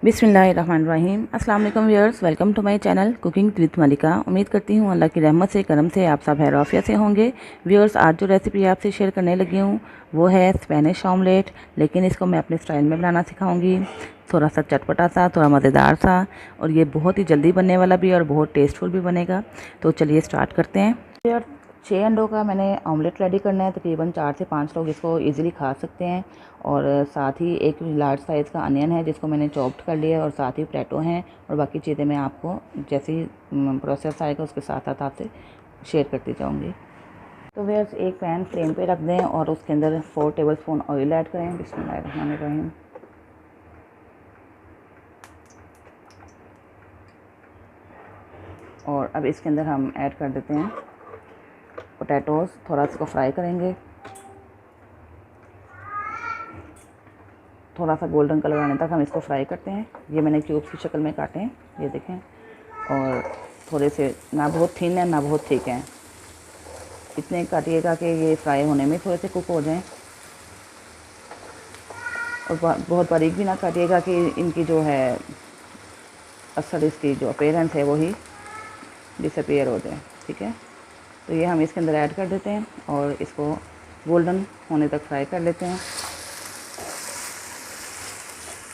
बिस्मिल्लाहिर्रहमानिर्रहीम। अस्सलाम वालेकुम viewers, welcome to my channel cooking with Malika. उम्मीद करती हूँ अल्लाह की रहमत से करम से आप सब खैरियत से होंगे। व्यूअर्स, आज जो रेसिपी आपसे शेयर करने लगी हूँ वो है स्पेनिश ऑमलेट, लेकिन इसको मैं अपने स्टाइल में बनाना सिखाऊंगी। थोड़ा सा चटपटा सा, थोड़ा मज़ेदार सा, और ये बहुत ही जल्दी बनने वाला भी और बहुत टेस्टफुल भी बनेगा। तो चलिए स्टार्ट करते हैं। 6 अंडों का मैंने ऑमलेट रेडी करना है। तकरीबन 4 से 5 लोग इसको इजीली खा सकते हैं। और साथ ही एक लार्ज साइज़ का अनियन है जिसको मैंने चॉप्ड कर लिया है, और साथ ही पोटैटो हैं, और बाकी चीज़ें मैं आपको जैसे ही प्रोसेस आएगा उसके साथ साथ आपसे शेयर करती जाऊँगी। तो व्यूअर्स, एक पैन फ्लेम पे रख दें और उसके अंदर 4 टेबलस्पून ऑयल ऐड करें। बिस्मिल्लाहिर्रहमानिर्रहीम। और अब इसके अंदर हम ऐड कर देते हैं पोटैटोज़। थोड़ा इसको फ्राई करेंगे, थोड़ा सा गोल्डन कलर आने तक हम इसको फ्राई करते हैं। ये मैंने क्यूब्स की शक्ल में काटे हैं, ये देखें। और थोड़े से ना बहुत थिन है ना बहुत थिक है, इतने काटिएगा कि ये फ्राई होने में थोड़े से कुक हो जाएं। और बहुत बारीक भी ना काटिएगा कि इनकी जो है असल इसकी जो अपीयरेंस है वही डिसअपीयर हो जाए, ठीक है। तो ये हम इसके अंदर ऐड कर देते हैं और इसको गोल्डन होने तक फ्राई कर लेते हैं।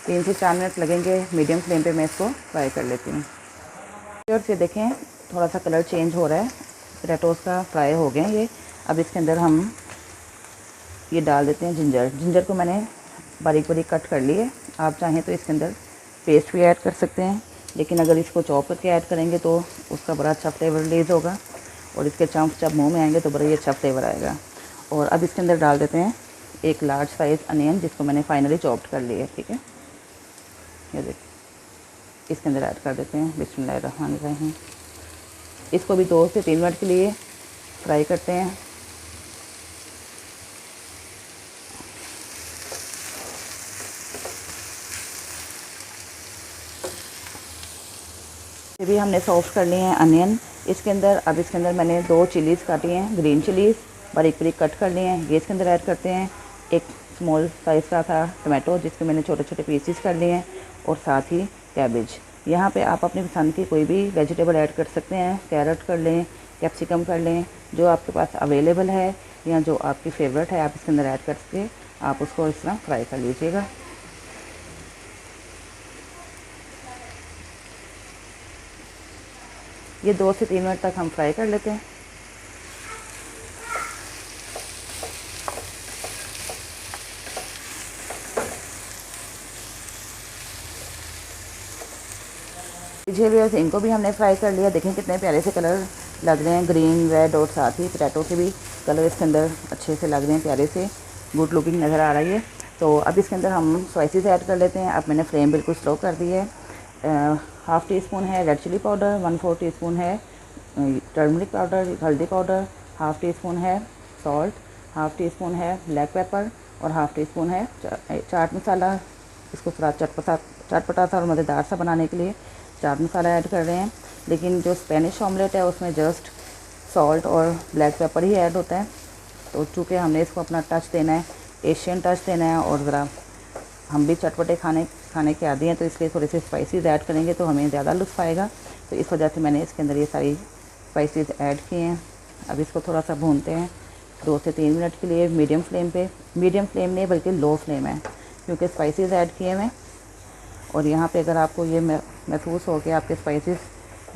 3 से 4 मिनट लगेंगे, मीडियम फ्लेम पे मैं इसको फ्राई कर लेती हूँ। और से देखें थोड़ा सा कलर चेंज हो रहा है, पोटैटोज़ का फ्राई हो गए ये। अब इसके अंदर हम ये डाल देते हैं जिंजर को मैंने बारीक बारीक कट कर लिए। आप चाहें तो इसके अंदर पेस्ट भी ऐड कर सकते हैं, लेकिन अगर इसको चॉप करके ऐड करेंगे तो उसका बड़ा अच्छा फ्लेवर रिलीज़ होगा, और इसके चम्प्स जब मुँह में आएंगे तो बड़ा ही अच्छा फ्लेवर आएगा। और अब इसके अंदर डाल देते हैं एक लार्ज साइज़ अनियन जिसको मैंने फाइनली चॉप्ड कर लिया है, ठीक है। ये देखिए, इसके अंदर ऐड कर देते हैं। बिस्मिल्लाहिर्रहमानिर्रहीम। इसको भी 2 से 3 मिनट के लिए फ्राई करते हैं। ये भी हमने सॉफ्ट कर लिए हैं अनियन इसके अंदर। अब इसके अंदर मैंने 2 चिलीज़ काटी हैं, ग्रीन चिलीज़ बारीक बारीक कट कर लिए हैं, ये इसके अंदर ऐड करते हैं। एक स्मॉल साइज़ का था टमाटो जिसके मैंने छोटे छोटे पीसेस कर लिए हैं, और साथ ही कैबेज। यहाँ पे आप अपनी पसंद की कोई भी वेजिटेबल ऐड कर सकते हैं। कैरेट कर लें, कैप्सिकम कर लें, जो आपके पास अवेलेबल है या जो आपकी फेवरेट है आप इसके अंदर ऐड करके आप उसको इस तरह फ्राई कर लीजिएगा। ये 2 से 3 मिनट तक हम फ्राई कर लेते हैं। व्यूअर्स, इनको भी हमने फ्राई कर लिया। देखें कितने प्यारे से कलर लग रहे हैं, ग्रीन रेड, और साथ ही पोटैटो के भी कलर इसके अंदर अच्छे से लग रहे हैं, प्यारे से गुड लुकिंग नज़र आ रही है। तो अब इसके अंदर हम स्पाइसेस ऐड कर लेते हैं। अब मैंने फ्लेम बिल्कुल स्लो कर दी है। हाफ़ टी स्पून है रेड चिली पाउडर, 1/4 टीस्पून है टर्मरिक पाउडर, हल्दी पाउडर, हाफ़ टी स्पून है सॉल्ट, हाफ़ टी स्पून है ब्लैक पेपर, और हाफ़ टी स्पून है चाट मसाला। इसको थोड़ा चटपटा सा और मज़ेदार सा बनाने के लिए चाट मसाला ऐड कर रहे हैं। लेकिन जो स्पेनिश ऑमलेट है उसमें जस्ट सॉल्ट और ब्लैक पेपर ही ऐड होता है। तो चूँकि हमने इसको अपना टच देना है, एशियन टच देना है, और ज़रा हम भी चटपटे खाने के आदी हैं, तो इसलिए थोड़े से स्पाइसेस ऐड करेंगे तो हमें ज़्यादा लुत्फ़ आएगा। तो इस वजह से मैंने इसके अंदर ये सारी स्पाइसेस ऐड किए हैं। अब इसको थोड़ा सा भूनते हैं 2 से 3 मिनट के लिए मीडियम फ्लेम पे। मीडियम फ्लेम नहीं बल्कि लो फ्लेम है, क्योंकि स्पाइसेस ऐड किए हैं। और यहाँ पे अगर आपको ये महसूस हो कि आपके स्पाइसेस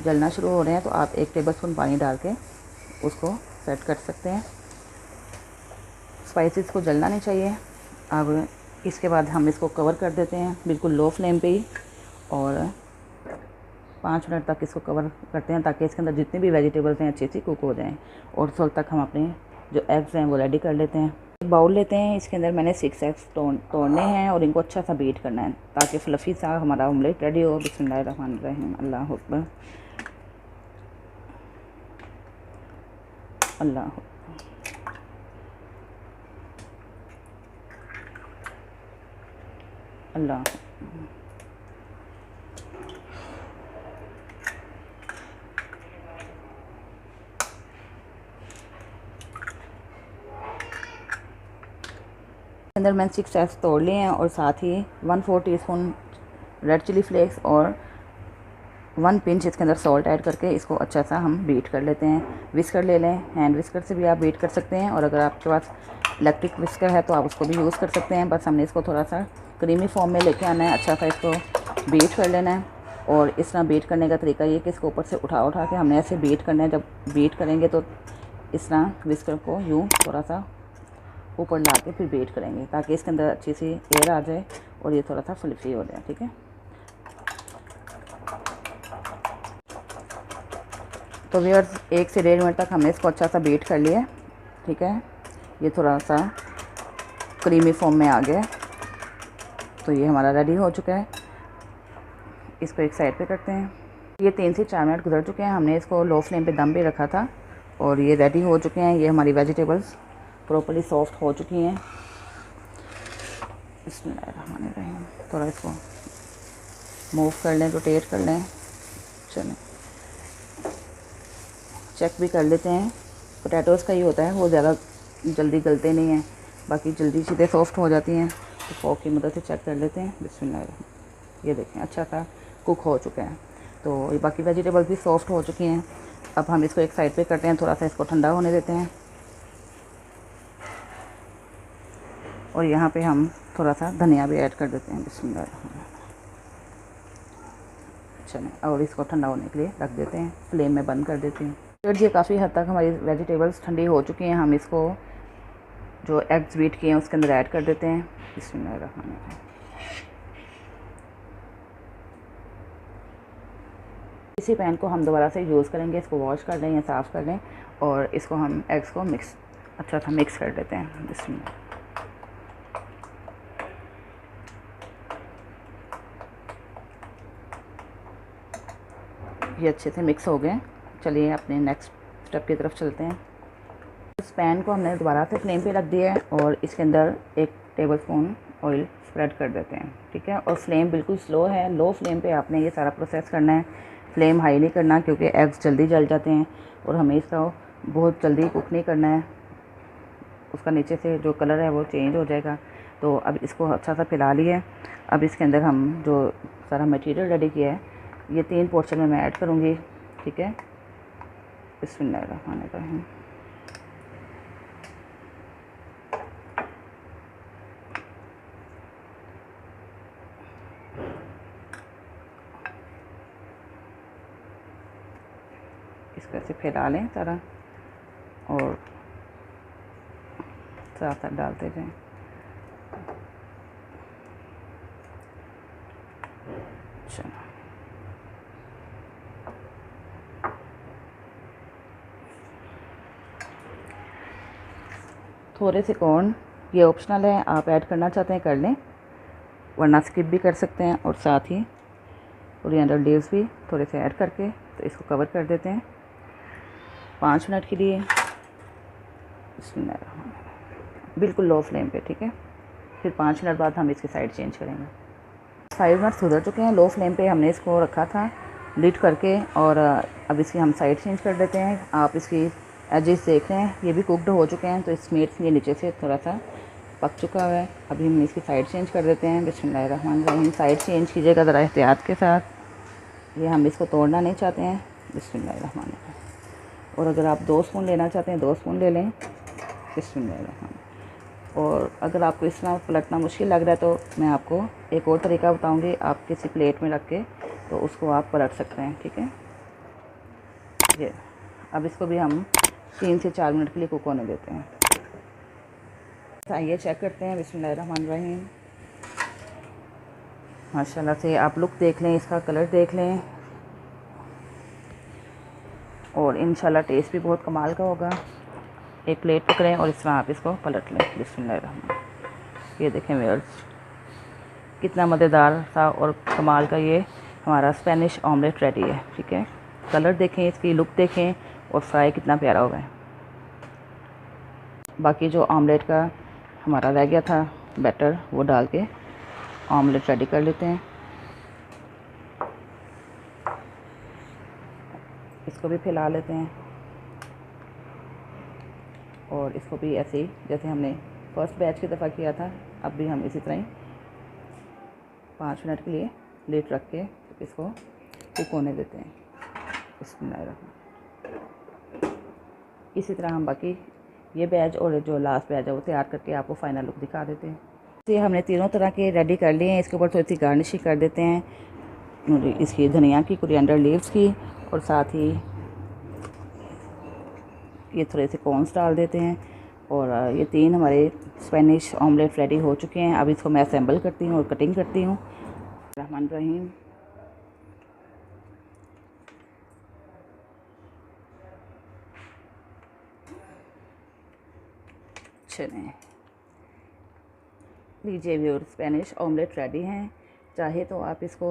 जलना शुरू हो रहे हैं तो आप 1 टेबलस्पून पानी डाल के उसको सेट कर सकते हैं। स्पाइसेस को जलना नहीं चाहिए। अब इसके बाद हम इसको कवर कर देते हैं बिल्कुल लो फ्लेम पे ही, और 5 मिनट तक इसको कवर करते हैं ताकि इसके अंदर जितनी भी वेजिटेबल्स हैं अच्छी सी कुक हो जाएं। और उस वक्त तक हम अपने जो एग्स हैं वो रेडी कर लेते हैं। एक बाउल लेते हैं, इसके अंदर मैंने 6 एग्स तोड़ने हैं और इनको अच्छा सा बीट करना है ताकि फ्लफ़ी सा हमारा ऑमलेट रेडी हो। बिस्मिल्लाहिर्रहमानिर्रहीम। अल्लाह अकबर, अल्लाह अल्लाह। अंदर मैंने 6 एग्स तोड़ लिए हैं, और साथ ही 1/4 टीस्पून रेड चिली फ्लेक्स और 1 पिंच इसके अंदर सॉल्ट ऐड करके इसको अच्छा सा हम बीट कर लेते हैं। विस्कर ले लें, हैंड विस्कर से भी आप बीट कर सकते हैं, और अगर आपके पास इलेक्ट्रिक विस्कर है तो आप उसको भी यूज़ कर सकते हैं। बस हमने इसको थोड़ा सा क्रीमी फॉर्म में लेके आना है, अच्छा सा इसको बीट कर लेना है। और इस तरह बीट करने का तरीका ये कि इसको ऊपर से उठा के हमने ऐसे बीट करना है। जब बीट करेंगे तो इस तरह विस्कर को यूँ थोड़ा सा ऊपर ला के फिर बीट करेंगे, ताकि इसके अंदर अच्छी सी एयर आ जाए और ये थोड़ा सा फ्लिफी हो जाए। ठीक है, तो व्यूअर्स 1 से 1.5 मिनट तक हमने इसको अच्छा सा बीट कर लिया। ठीक है, ये थोड़ा सा क्रीमी फॉर्म में आ गया, तो ये हमारा रेडी हो चुका है। इसको एक साइड पे करते हैं। ये 3 से 4 मिनट गुजर चुके हैं, हमने इसको लो फ्लेम पे दम पे रखा था और ये रेडी हो चुके हैं। ये हमारी वेजिटेबल्स प्रॉपर्ली सॉफ्ट हो चुकी हैं। बिस्मिल्लाहिर्रहमानिर्रहीम, थोड़ा इसको मूव कर लें, रोटेट कर लें। चलें चेक भी कर लेते हैं। पोटैटोज़ का ही होता है, वो ज़्यादा जल्दी गलते नहीं हैं, बाकी जल्दी सीधे सॉफ्ट हो जाती हैं। तो फोक की मदद से चेक कर लेते हैं। बिस्मिल्लाह, ये देखें अच्छा सा कुक हो चुका है। तो ये बाकी वेजिटेबल्स भी सॉफ्ट हो चुकी हैं। अब हम इसको एक साइड पे करते हैं, थोड़ा सा इसको ठंडा होने देते हैं। और यहाँ पे हम थोड़ा सा धनिया भी ऐड कर देते हैं। बिस्मिल्लाह, चलें और इसको ठंडा होने के लिए रख देते हैं, फ्लेम में बंद कर देते हैं। फिर ये काफ़ी हद तक हमारी वेजिटेबल्स ठंडी हो चुकी हैं। हम इसको जो एग्स बीट किए हैं उसके अंदर ऐड कर देते हैं। बिस्मिल्लाहिर्रहमानिर्रहीम। इसी पैन को हम दोबारा से यूज़ करेंगे, इसको वॉश कर लें या साफ़ कर लें और इसको हम एग्स को अच्छा सा मिक्स कर देते हैं। बिस्मिल्लाह, ये अच्छे से मिक्स हो गए। चलिए अपने नेक्स्ट स्टेप की तरफ चलते हैं। इस पैन को हमने दोबारा से फ्लेम पे रख दिया है और इसके अंदर 1 टेबलस्पून ऑयल स्प्रेड कर देते हैं। ठीक है, और फ्लेम बिल्कुल स्लो है, लो फ्लेम पे आपने ये सारा प्रोसेस करना है। फ्लेम हाई नहीं करना, क्योंकि एग्स जल्दी जल जाते हैं और हमें इसका बहुत जल्दी कुक नहीं करना है, उसका नीचे से जो कलर है वो चेंज हो जाएगा। तो अब इसको अच्छा सा फैला लिया। अब इसके अंदर हम जो सारा मटेरियल रेडी किया है ये 3 पोर्शन में मैं ऐड करूँगी। ठीक है, बिस्मिल्लाहिर्रहमानिर्रहीम। इसको ऐसे फैला लें सारा और साथ साथ डालते जाएं। चलो, थोड़े से कॉर्न, ये ऑप्शनल है, आप ऐड करना चाहते हैं कर लें, वरना स्किप भी कर सकते हैं। और साथ ही कोरिएंडर लीव्स भी थोड़े से ऐड करके तो इसको कवर कर देते हैं 5 मिनट के लिए। बिल्कुल लो फ्लेम पे। ठीक है, फिर 5 मिनट बाद हम इसकी साइड चेंज करेंगे। 5 मिनट सुधर चुके हैं, लो फ्लेम पे हमने इसको रखा था लिड करके, और अब इसकी हम साइड चेंज कर देते हैं। आप इसकी एजेस देख रहे हैं, ये भी कुकड हो चुके हैं, तो इस मीट ये नीचे से थोड़ा सा पक चुका हुआ है। अभी हम इसकी साइड चेंज कर देते हैं। बिस्मिल्लाहिर्रहमानिर्रहीम, साइड चेंज कीजिएगा ज़रा एहतियात के साथ, ये हम इसको तोड़ना नहीं चाहते हैं। बिस्मिल्लाहिर्रहमानिर्रहीम, और अगर आप 2 स्पून लेना चाहते हैं 2 स्पून ले लें। बिस्मिल्लाहिर्रहमानिर्रहीम, और अगर आपको इस तरह पलटना मुश्किल लग रहा है तो मैं आपको एक और तरीका बताऊंगी, आप किसी प्लेट में रख के तो उसको आप पलट सकते हैं। ठीक है, ये अब इसको भी हम 3 से 4 मिनट के लिए कुक होने देते हैं। आइए चेक करते हैं। बिस्मिल्लाहिर्रहमानिर्रहीम, माशाल्लाह से आप लुक देख लें, इसका कलर देख लें, और इंशाल्लाह टेस्ट भी बहुत कमाल का होगा। एक प्लेट पकड़ें और इस तरह आप इसको पलट लें। बिस्मिल्लाहिर्रहमानिर्रहीम, ये देखें व्यूअर्स, कितना मज़ेदार सा और कमाल का ये हमारा स्पेनिश ऑमलेट रेडी है। ठीक है, कलर देखें, इसकी लुक देखें, और फ्राई कितना प्यारा हुआ है। बाकी जो ऑमलेट का हमारा रह गया था बैटर, वो डाल के ऑमलेट रेडी कर लेते हैं। इसको भी फैला लेते हैं और इसको भी ऐसे ही जैसे हमने फर्स्ट बैच की दफ़ा किया था, अब भी हम इसी तरह ही 5 मिनट के लिए लिड रख के इसको कुक होने देते हैं। इसी तरह हम बाकी ये बैच और जो लास्ट बैच है वो तैयार करके आपको फाइनल लुक दिखा देते हैं। तो हमने तीनों तरह के रेडी कर लिए हैं। इसके ऊपर थोड़ी सी गार्निशिंग कर देते हैं इसकी धनिया की, कोरिएंडर लीव्स की, और साथ ही ये थोड़े से कॉर्न्स डाल देते हैं। और ये 3 हमारे स्पेनिश ऑमलेट रेडी हो चुके हैं। अब इसको मैं असेंबल करती हूँ और कटिंग करती हूँ। रहमान रहीम। चलें, लीजिए व्यूअर, स्पेनिश ऑमलेट रेडी हैं। चाहे तो आप इसको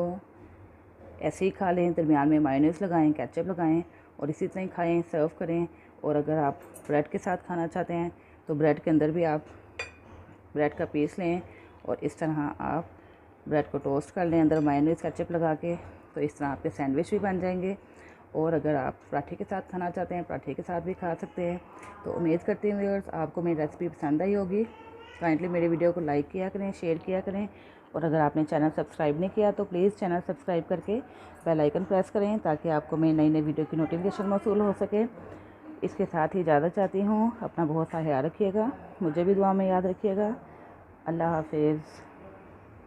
ऐसे ही खा लें, दरमियान में मायोनीज़ लगाएं, केचप लगाएं और इसी तरह ही खाएं, सर्व करें। और अगर आप ब्रेड के साथ खाना चाहते हैं तो ब्रेड के अंदर भी आप ब्रेड का पीस लें और इस तरह आप ब्रेड को टोस्ट कर लें अंदर मायोनीज़ केचप लगा के, तो इस तरह आपके सैंडविच भी बन जाएंगे। और अगर आप पराठे के साथ खाना चाहते हैं, पराठे के साथ भी खा सकते हैं। तो उम्मीद करती हूँ व्यूअर्स आपको मेरी रेसिपी पसंद आई होगी। काइंडली मेरे वीडियो को लाइक किया करें, शेयर किया करें, और अगर आपने चैनल सब्सक्राइब नहीं किया तो प्लीज़ चैनल सब्सक्राइब करके बेल आइकन प्रेस करें ताकि आपको मेरी नई नई वीडियो की नोटिफिकेशन मौसूल हो सके। इसके साथ ही इजाज़त चाहती हूँ। अपना बहुत सा ख्याल रखिएगा, मुझे भी दुआ में याद रखिएगा। अल्लाह हाफिज़।